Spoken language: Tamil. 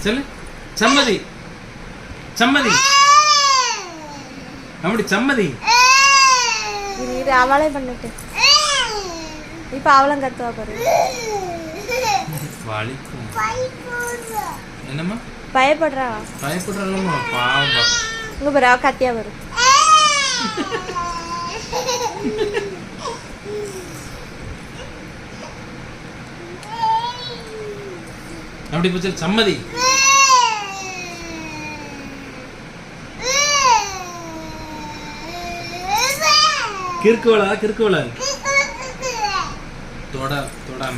சொல்லு. சம்மதி சம்மதி. அப்படி சம்மதி. இது அவளே பண்ணிட்டு இப்ப அவளும் கத்துவா பாரு. என்னம்மா பயப்படுறா? பயப்படுறாளம்மா பாவம். இங்க பாரு அவ கத்தியா வரும். அப்படி போச்சு. சம்மதி. கிறுக்குவளா கிறுக்குவளா தொடாம